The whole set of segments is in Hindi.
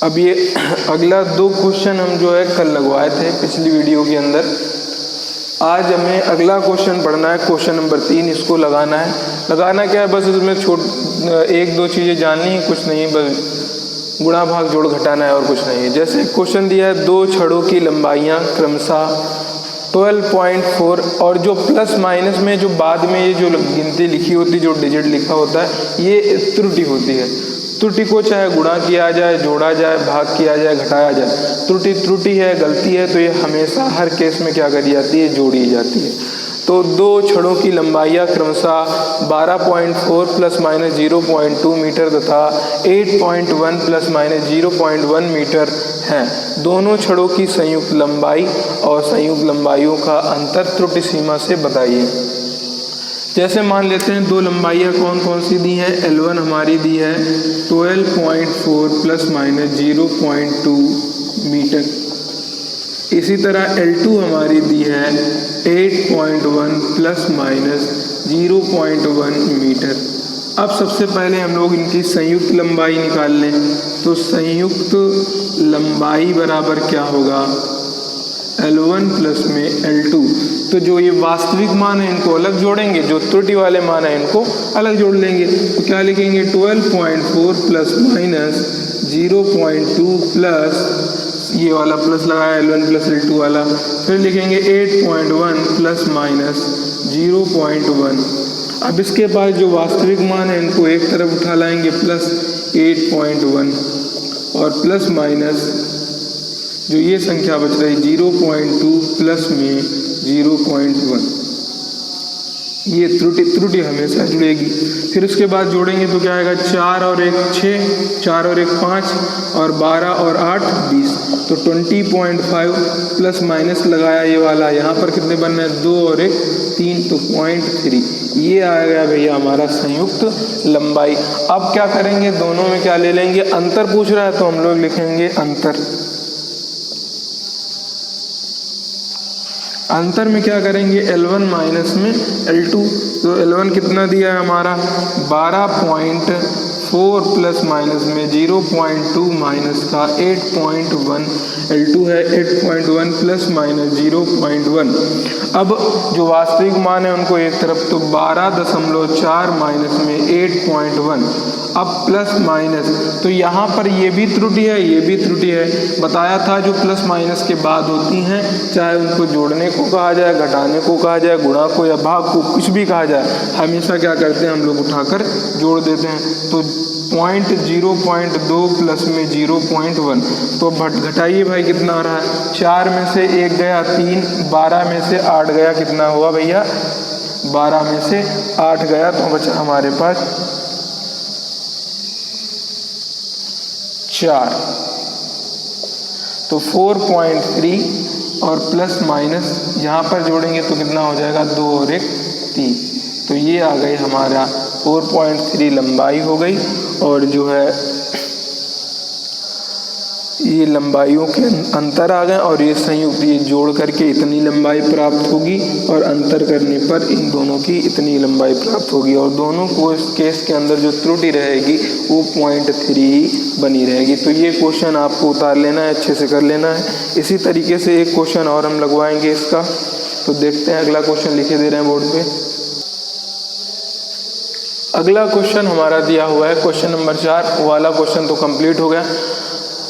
अब ये अगला 2 क्वेश्चन हम जो है कल लगवाए थे पिछली वीडियो के अंदर। आज हमें अगला क्वेश्चन पढ़ना है, क्वेश्चन नंबर 3। इसको लगाना है। लगाना क्या है, बस इसमें 1-2 चीज़ें जाननी है, कुछ नहीं, बस गुणा भाग जोड़ घटाना है और कुछ नहीं है। जैसे क्वेश्चन दिया है 2 छड़ों की लंबाइयाँ क्रमशः 12.4 और जो प्लस माइनस में जो बाद में ये जो गिनती लिखी होती, जो डिजिट लिखा होता है, ये त्रुटि होती है। त्रुटि को चाहे गुणा किया जाए, जोड़ा जाए, भाग किया जाए, घटाया जाए, त्रुटि है, गलती है, तो ये हमेशा हर केस में क्या करी जाती है, जोड़ी जाती है। तो 2 छड़ों की लंबाइयाँ क्रमशः 12.4 ± 0.2 मीटर तथा 8.1 ± 0.1 मीटर हैं। दोनों छड़ों की संयुक्त लंबाई और संयुक्त लंबाइयों का अंतर त्रुटि सीमा से बताइए। जैसे मान लेते हैं 2 लंबाइयाँ कौन कौन सी दी हैं। L1 हमारी दी है 12.4 ± 0.2 मीटर। इसी तरह L2 हमारी दी है 8.1 ± 0.1 मीटर। अब सबसे पहले हम लोग इनकी संयुक्त लंबाई निकाल लें। तो संयुक्त लंबाई बराबर क्या होगा, L1 प्लस में L2। तो जो ये वास्तविक मान है इनको अलग जोड़ेंगे, जो त्रुटि वाले मान है इनको अलग जोड़ लेंगे। तो क्या लिखेंगे, 12.4 ± 0.2 प्लस ये वाला प्लस लगाया L1 प्लस L2 वाला, फिर लिखेंगे 8.1 ± 0.1। अब इसके बाद जो वास्तविक मान है इनको एक तरफ उठा लाएंगे, प्लस 8.1 और प्लस माइनस जो ये संख्या बच रही 0.2 प्लस में 0.1। ये त्रुटि हमेशा जुड़ेगी। फिर उसके बाद जोड़ेंगे तो क्या आएगा, 4 और 1 6, 4 और 1 5 और 12 और 8 20। तो 20.5 प्लस माइनस लगाया ये वाला, यहाँ पर कितने बनना है, 2 और 1 3, तो 0.3। ये आ गया भैया हमारा संयुक्त लंबाई। अब क्या करेंगे, दोनों में क्या ले लेंगे, अंतर पूछ रहा है तो हम लोग लिखेंगे अंतर। अंतर में क्या करेंगे, L1 माइनस में L2। तो L1 कितना दिया है हमारा 12.4 प्लस माइनस में 0.2 माइनस का 8.1। L2 है 8.1 प्लस माइनस 0.1। अब जो वास्तविक मान है उनको एक तरफ, तो 12.4 माइनस में 8.1। अब प्लस माइनस, तो यहाँ पर ये भी त्रुटि है, ये भी त्रुटि है। बताया था जो प्लस माइनस के बाद होती हैं, चाहे उनको जोड़ने को कहा जाए, घटाने को कहा जाए, गुणा को या भाग को, कुछ भी कहा जाए, हमेशा क्या करते हैं हम लोग, उठाकर जोड़ देते हैं। तो 0.2 प्लस में 0.1। तो घटाइए भाई, कितना आ रहा है, 4 में से 1 गया 3, 12 में से 8 गया, कितना हुआ भैया, 12 में से 8 गया, तो बचा हमारे पास 4। तो 4.3 और प्लस माइनस यहाँ पर जोड़ेंगे तो कितना हो जाएगा, 2 और 1 3। तो ये आ गई हमारा 4.3 लंबाई हो गई। और जो है ये लंबाइयों के अंतर आ गए और ये संयुक्त, ये जोड़ करके इतनी लंबाई प्राप्त होगी और अंतर करने पर इन दोनों की इतनी लंबाई प्राप्त होगी। और दोनों को इस केस के अंदर जो त्रुटि रहेगी वो 0.3 ही बनी रहेगी। तो ये क्वेश्चन आपको उतार लेना है, अच्छे से कर लेना है। इसी तरीके से एक क्वेश्चन और हम लगवाएंगे इसका। तो देखते हैं, अगला क्वेश्चन लिखे दे रहे हैं बोर्ड पे। अगला क्वेश्चन हमारा दिया हुआ है क्वेश्चन नंबर 4 वाला क्वेश्चन तो कंप्लीट हो गया।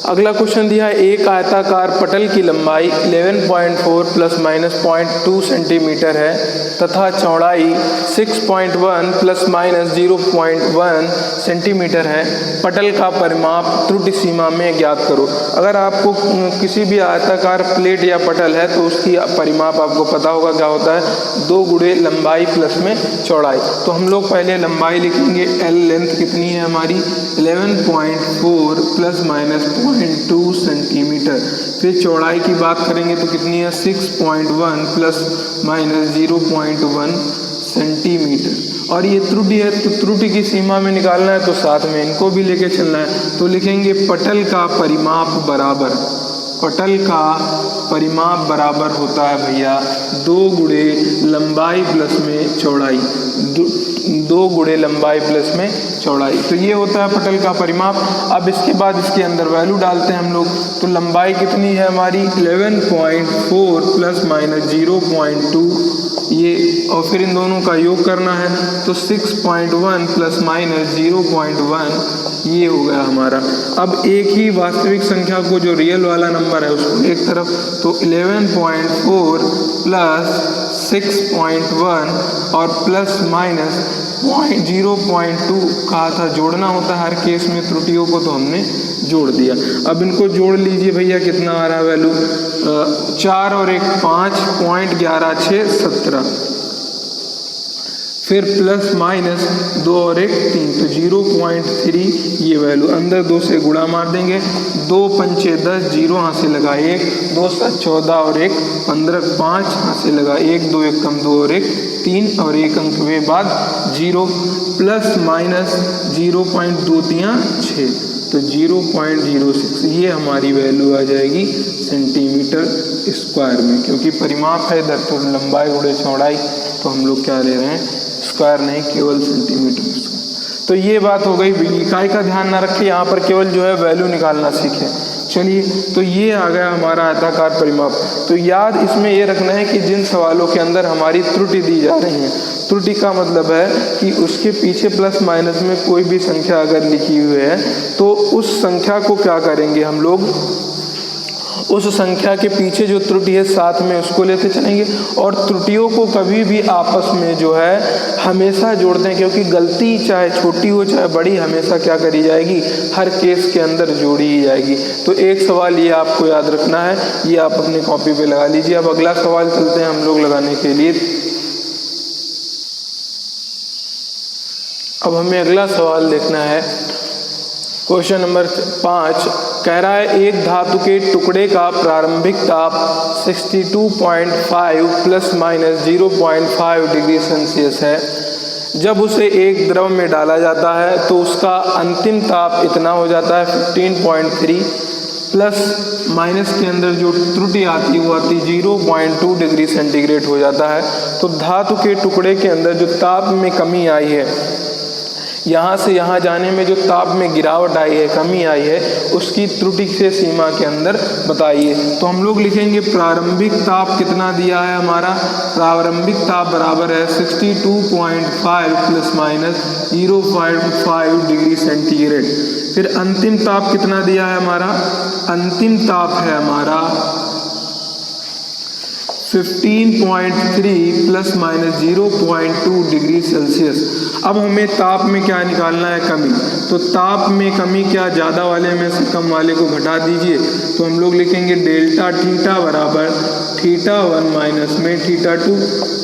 अगला क्वेश्चन दिया है, एक आयताकार पटल की लंबाई 11.4 प्लस माइनस 0.2 सेंटीमीटर है तथा चौड़ाई 6.1 प्लस माइनस 0.1 सेंटीमीटर है। पटल का परिमाप त्रुटि सीमा में ज्ञात करो। अगर आपको किसी भी आयताकार प्लेट या पटल है तो उसकी परिमाप आपको पता होगा क्या होता है, 2 गुणे लंबाई प्लस में चौड़ाई। तो हम लोग पहले लंबाई लिखेंगे, L लेंथ कितनी है हमारी, 11.4 प्लस माइनस 0.2 सेंटीमीटर। फिर चौड़ाई की बात करेंगे तो कितनी है, 6.1 प्लस माइनस 0.1 सेंटीमीटर। और ये त्रुटि है, तो त्रुटि की सीमा में निकालना है तो साथ में इनको भी लेके चलना है। तो लिखेंगे पटल का परिमाप बराबर, पटल का परिमाप बराबर होता है भैया 2 गुणे लंबाई प्लस में चौड़ाई। 2 गुणे लंबाई प्लस में चौड़ाई। तो ये होता है पटल का परिमाप। अब इसके बाद इसके अंदर वैल्यू डालते हैं हम लोग। तो लंबाई कितनी है हमारी 11.4 प्लस माइनस 0.2 ये, और फिर इन दोनों का योग करना है तो 6.1 प्लस माइनस 0.1 ये हो गया हमारा। अब एक ही वास्तविक संख्या को जो रियल वाला नंबर है उसको एक तरफ, तो 11.4 प्लस 6.1 और प्लस माइनस 0.2 कहा था जोड़ना होता है हर केस में त्रुटियों को, तो हमने जोड़ दिया। अब इनको जोड़ लीजिए भैया, कितना आ रहा है वैल्यू 4 और 1 5 .116 17, फिर प्लस माइनस 2 और 1 3, तो 0.3 ये वैल्यू। अंदर 2 से गुणा मार देंगे, 2 पंचे 10, 0 यहाँ से लगा 1, 2 7 14 और 1 15, 5 यहाँ से लगा 1, 2 1 कम 2 और 1 3 और 1 अंक के बाद 0 प्लस माइनस 0.23 6, तो 0.06 ये हमारी वैल्यू आ जाएगी सेंटीमीटर स्क्वायर में, क्योंकि परिमाप है इधर तो लंबाई गुणे चौड़ाई, तो हम लोग क्या ले रहे हैं स्क्वायर नहीं केवल सेंटीमीटर स्क्वायर। तो ये बात हो गई। इकाई का ध्यान ना रखें, यहाँ पर केवल जो है वैल्यू निकालना सीखें। चलिए, तो ये आ गया हमारा आयताकार परिमाप। तो याद इसमें ये रखना है कि जिन सवालों के अंदर हमारी त्रुटि दी जा रही है, त्रुटि का मतलब है कि उसके पीछे प्लस माइनस में कोई भी संख्या अगर लिखी हुई है तो उस संख्या को क्या करेंगे हम लोग, उस संख्या के पीछे जो त्रुटि है साथ में उसको लेते चलेंगे, और त्रुटियों को कभी भी आपस में जो है हमेशा जोड़ते हैं, क्योंकि गलती चाहे छोटी हो चाहे बड़ी हमेशा क्या करी जाएगी, हर केस के अंदर जोड़ी ही जाएगी। तो एक सवाल ये आपको याद रखना है, ये आप अपनी कॉपी पे लगा लीजिए। अब अगला सवाल चलते हैं हम लोग लगाने के लिए। अब हमें अगला सवाल देखना है, क्वेश्चन नंबर 5 कह रहा है एक धातु के टुकड़े का प्रारंभिक ताप 62.5 प्लस माइनस 0.5 डिग्री सेल्सियस है। जब उसे एक द्रव में डाला जाता है तो उसका अंतिम ताप इतना हो जाता है 15.3 प्लस माइनस के अंदर जो त्रुटि आती है वो आती 0.2 डिग्री सेंटीग्रेड हो जाता है। तो धातु के टुकड़े के अंदर जो ताप में कमी आई है, यहाँ से यहाँ जाने में जो ताप में गिरावट आई है, कमी आई है, उसकी त्रुटि से सीमा के अंदर बताइए। तो हम लोग लिखेंगे प्रारंभिक ताप कितना दिया है हमारा, प्रारंभिक ताप बराबर है 62.5 प्लस माइनस 0.5 डिग्री सेंटीग्रेड। फिर अंतिम ताप कितना दिया है हमारा, अंतिम ताप है हमारा 15.3 प्लस माइनस 0.2 डिग्री सेल्सियस। अब हमें ताप में क्या निकालना है, कमी। तो ताप में कमी क्या, ज़्यादा वाले में से कम वाले को घटा दीजिए। तो हम लोग लिखेंगे डेल्टा थीटा बराबर θ1 माइनस में θ2।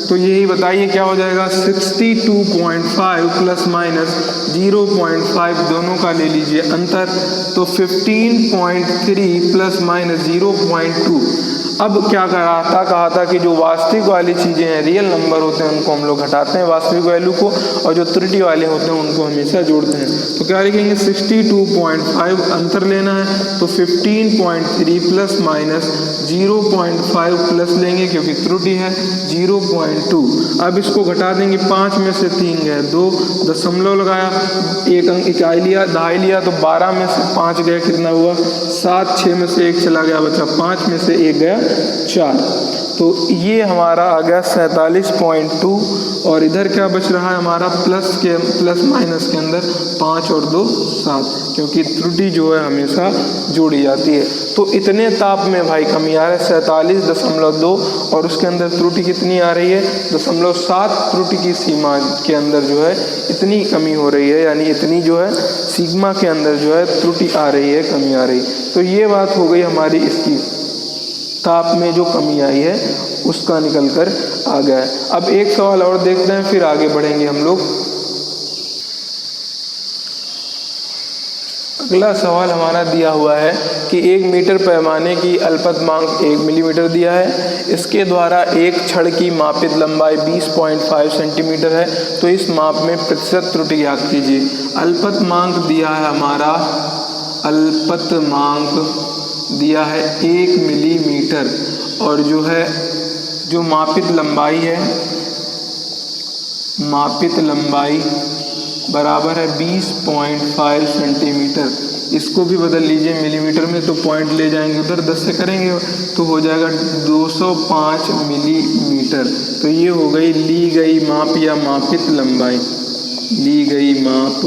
तो यही बताइए क्या हो जाएगा, 62.5 प्लस माइनस 0.5 दोनों का ले लीजिए अंतर, तो 15.3 प्लस माइनस 0.2। अब क्या कहा था कि जो वास्तविक वाली चीज़ें हैं, रियल नंबर होते हैं, उनको हम लोग घटाते हैं वास्तविक वैल्यू को, और जो त्रुटि वाले होते हैं उनको हमेशा जोड़ते हैं। तो क्या लिखेंगे 62.5 अंतर लेना है, तो 15.3 प्लस माइनस 0.5 प्लस लेंगे क्योंकि त्रुटि है 0.2। अब इसको घटा देंगे, 5 में से 3 गए 2, दशमलव लगाया, एक अंक इकाई लिया, दहाई लिया, तो 12 में से 5 गए, कितना हुआ 7, 6 में से 1 चला गया बचा 5 में से 1 गया 4। तो ये हमारा आ गया 47.2, और इधर क्या बच रहा है हमारा प्लस माइनस के अंदर 5 और 2 7, क्योंकि त्रुटि जो है हमेशा जोड़ी जाती है। तो इतने ताप में भाई कमी आ रहा है 47.2, और उसके अंदर त्रुटि कितनी आ रही है 0.7 त्रुटि की सीमा के अंदर जो है इतनी कमी हो रही है, यानी इतनी जो है सीमा के अंदर जो है त्रुटि आ रही है, कमी आ रही। तो ये बात हो गई हमारी इसकी, ताप में जो कमी आई है उसका निकल कर आ गया है। अब एक सवाल और देखते हैं, फिर आगे बढ़ेंगे हम लोग। अगला सवाल हमारा दिया हुआ है कि 1 मीटर पैमाने की अल्पतमांक 1 मिलीमीटर दिया है, इसके द्वारा एक छड़ की मापित लंबाई 20.5 सेंटीमीटर है, तो इस माप में प्रतिशत त्रुटि ज्ञात कीजिए। अल्पतमांक दिया है हमारा, अल्पतमांक दिया है 1 मिलीमीटर, और जो है जो मापित लंबाई है मापित लंबाई बराबर है 20.5 सेंटीमीटर। इसको भी बदल लीजिए मिलीमीटर में, तो पॉइंट ले जाएंगे उधर, 10 से करेंगे तो हो जाएगा 205 मिलीमीटर। तो ये हो गई ली गई माप या मापित लंबाई, ली गई माप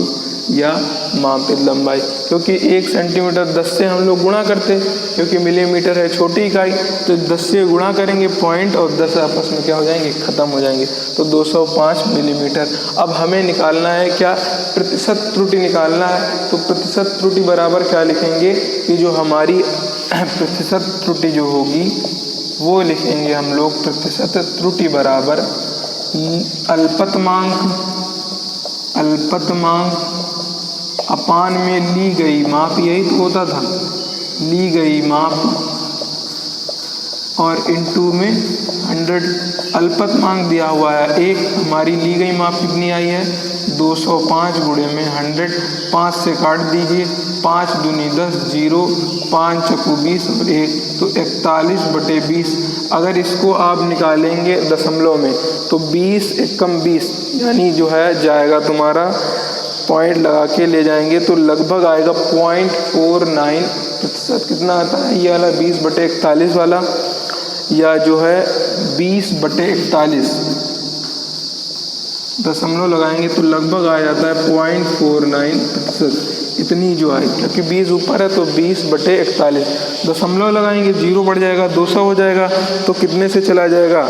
या मापित लंबाई। क्योंकि 1 सेंटीमीटर 10 से हम लोग गुणा करते, क्योंकि मिलीमीटर है छोटी इकाई, तो 10 से गुणा करेंगे पॉइंट और 10 आपस में क्या हो जाएंगे, ख़त्म हो जाएंगे। तो 205 मिलीमीटर। अब हमें निकालना है क्या, प्रतिशत त्रुटि निकालना है। तो प्रतिशत त्रुटि बराबर क्या लिखेंगे कि जो हमारी प्रतिशत त्रुटि जो होगी वो लिखेंगे हम लोग, प्रतिशत त्रुटि बराबर अल्पतमांक अपान में ली गई माप, यही तो होता था, ली गई माप और इनटू में 100। अल्पतमांक दिया हुआ है एक, हमारी ली गई माप कितनी आई है 205 गुणे में 100, 5 से काट दीजिए, 5 दूनी 10, 0, 5 चक्कू 20 और 1, तो 41/20। अगर इसको आप निकालेंगे दशमलव में तो 20 एकम 20, यानी जो है जाएगा तुम्हारा, पॉइंट लगा के ले जाएंगे तो लगभग आएगा 0.49 प्रतिशत। कितना आता है ये वाला 20/41 वाला, या जो है 20/41 दशमलव लगाएंगे तो लगभग आ जाता है 0.49 प्रतिशत। इतनी जो है, क्योंकि 20 ऊपर है तो 20/41 दशमलव लगाएंगे, 0 बढ़ जाएगा, 200 हो जाएगा, तो कितने से चला जाएगा,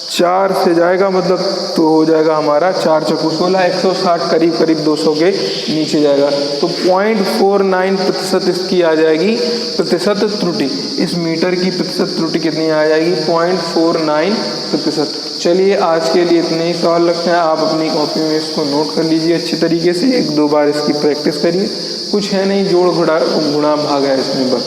4 से जाएगा, मतलब तो हो जाएगा हमारा 4 चक्कू 16, 160 करीब करीब 200 के नीचे जाएगा। तो 0.49 प्रतिशत इसकी आ जाएगी प्रतिशत त्रुटि। इस मीटर की प्रतिशत त्रुटि कितनी आ जाएगी, 0.49 प्रतिशत। चलिए आज के लिए इतने ही सवाल रखते हैं, आप अपनी कॉपी में इसको नोट कर लीजिए अच्छी तरीके से, 1-2 बार इसकी प्रैक्टिस करिए। कुछ है नहीं, जोड़ गुणा भाग है इसमें बस।